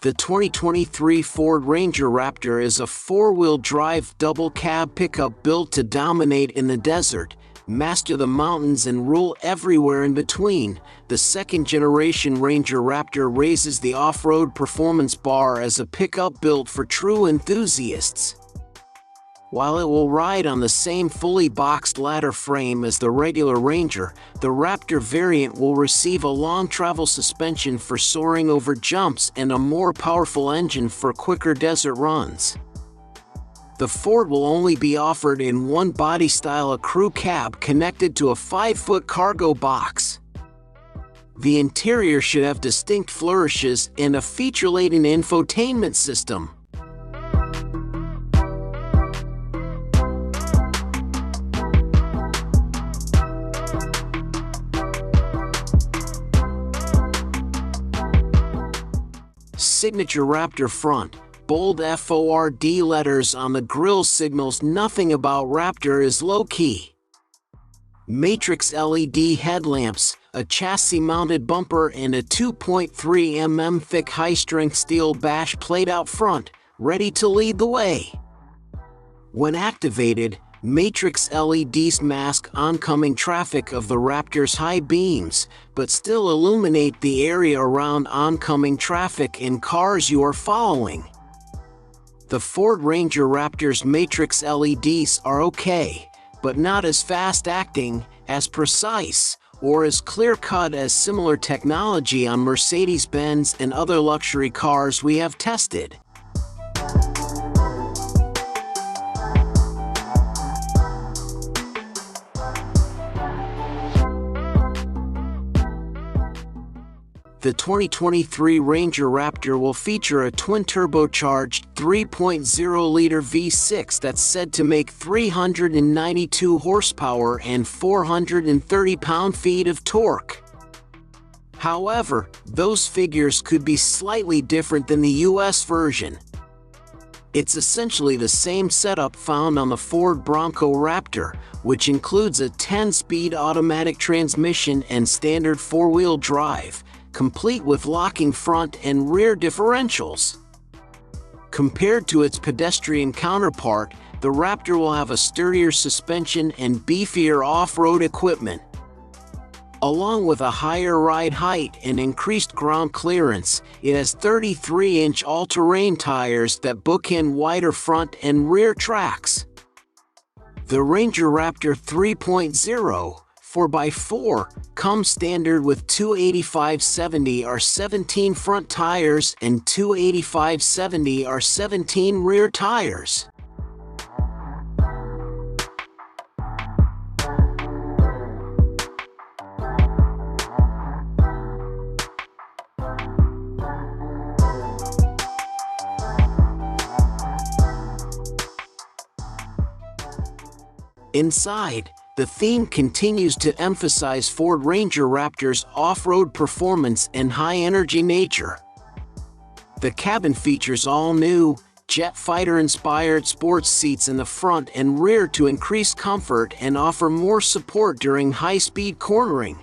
The 2023 Ford Ranger Raptor is a four-wheel drive double-cab pickup built to dominate in the desert, master the mountains and rule everywhere in between. The second-generation Ranger Raptor raises the off-road performance bar as a pickup built for true enthusiasts. While it will ride on the same fully boxed ladder frame as the regular Ranger, the Raptor variant will receive a long travel suspension for soaring over jumps and a more powerful engine for quicker desert runs. The Ford will only be offered in one body style, a crew cab connected to a 5-foot cargo box. The interior should have distinct flourishes and a feature-laden infotainment system. Signature Raptor front, bold Ford letters on the grille signals nothing about Raptor is low-key. Matrix LED headlamps, a chassis-mounted bumper and a 2.3 mm thick high-strength steel bash plate out front, ready to lead the way. When activated, Matrix LEDs mask oncoming traffic of the Raptor's high beams, but still illuminate the area around oncoming traffic in cars you are following. The Ford Ranger Raptor's Matrix LEDs are okay, but not as fast-acting, as precise, or as clear-cut as similar technology on Mercedes-Benz and other luxury cars we have tested. The 2023 Ranger Raptor will feature a twin-turbocharged 3.0-liter V6 that's said to make 392 horsepower and 430 pound-feet of torque. However, those figures could be slightly different than the US version. It's essentially the same setup found on the Ford Bronco Raptor, which includes a 10-speed automatic transmission and standard four-wheel drive, complete with locking front and rear differentials. Compared to its pedestrian counterpart, the Raptor will have a sturdier suspension and beefier off-road equipment. Along with a higher ride height and increased ground clearance, it has 33-inch all-terrain tires that bookend wider front and rear tracks. The Ranger Raptor 3.0 4x4 comes standard with two 85/70R17 front tires and two 85/70R17 rear tires. Inside, the theme continues to emphasize Ford Ranger Raptor's off-road performance and high-energy nature. The cabin features all-new, jet fighter-inspired sports seats in the front and rear to increase comfort and offer more support during high-speed cornering.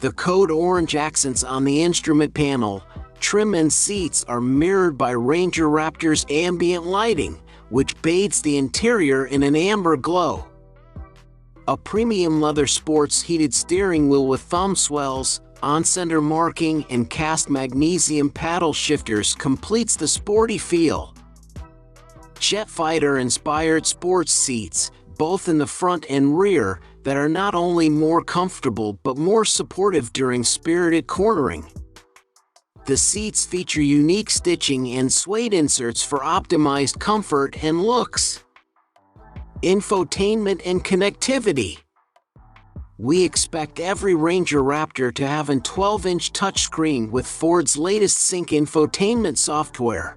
The code orange accents on the instrument panel, trim and seats are mirrored by Ranger Raptor's ambient lighting, which bathes the interior in an amber glow. A premium leather sports heated steering wheel with thumb swells, on-center marking, and cast magnesium paddle shifters completes the sporty feel. Jet fighter-inspired sports seats, both in the front and rear, that are not only more comfortable but more supportive during spirited cornering. The seats feature unique stitching and suede inserts for optimized comfort and looks. Infotainment and connectivity. We expect every Ranger Raptor to have a 12-inch touchscreen with Ford's latest Sync infotainment software.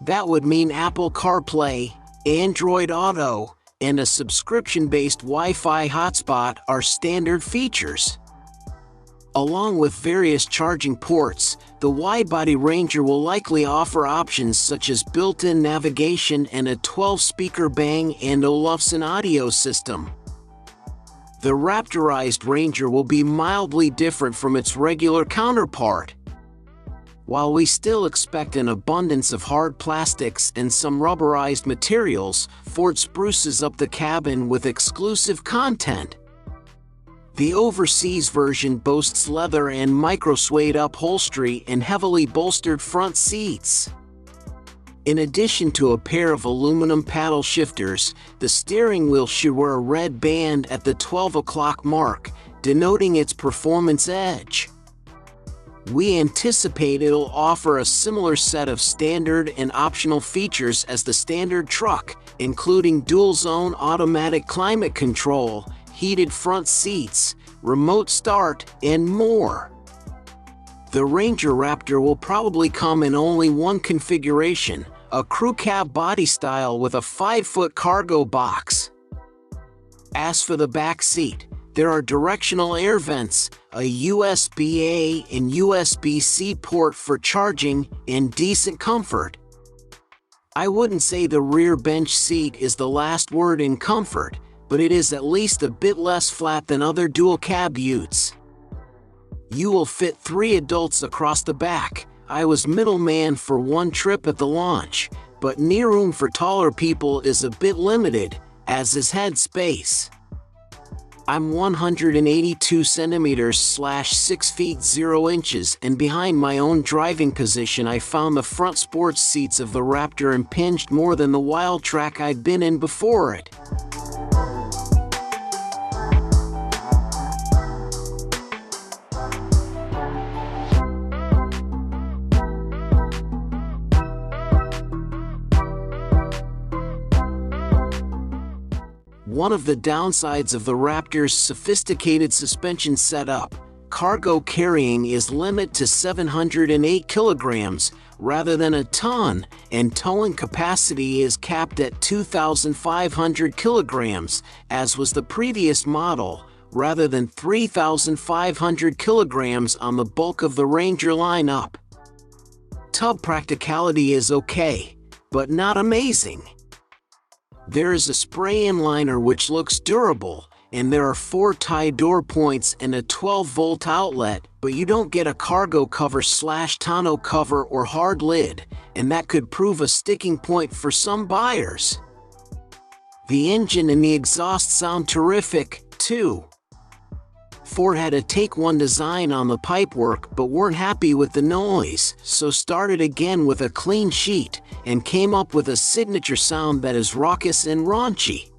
That would mean Apple CarPlay, Android Auto, and a subscription-based Wi-Fi hotspot are standard features. Along with various charging ports, the wide-body Ranger will likely offer options such as built-in navigation and a 12-speaker Bang & Olufsen audio system. The Raptorized Ranger will be mildly different from its regular counterpart. While we still expect an abundance of hard plastics and some rubberized materials, Ford spruces up the cabin with exclusive content. The overseas version boasts leather and micro-suede upholstery and heavily bolstered front seats. In addition to a pair of aluminum paddle shifters, the steering wheel should wear a red band at the 12 o'clock mark, denoting its performance edge. We anticipate it'll offer a similar set of standard and optional features as the standard truck, including dual-zone automatic climate control, heated front seats, remote start, and more. The Ranger Raptor will probably come in only one configuration, a crew cab body style with a 5-foot cargo box. As for the back seat, there are directional air vents, a USB-A and USB-C port for charging, and decent comfort. I wouldn't say the rear bench seat is the last word in comfort, but it is at least a bit less flat than other dual-cab utes. You will fit 3 adults across the back. I was middleman for one trip at the launch, but knee room for taller people is a bit limited, as is head space. I'm 182 centimeters /6 feet 0 inches, and behind my own driving position I found the front sports seats of the Raptor impinged more than the wild track I'd been in before it. One of the downsides of the Raptor's sophisticated suspension setup, cargo carrying is limited to 708 kilograms rather than a ton, and towing capacity is capped at 2,500 kilograms, as was the previous model, rather than 3,500 kilograms on the bulk of the Ranger lineup. Tub practicality is okay, but not amazing. There is a spray-in liner which looks durable, and there are 4 tie door points and a 12-volt outlet, but you don't get a cargo cover / tonneau cover or hard lid, and that could prove a sticking point for some buyers. The engine and the exhaust sound terrific, too. Ford had a take-one design on the pipework but weren't happy with the noise, so started again with a clean sheet, and came up with a signature sound that is raucous and raunchy.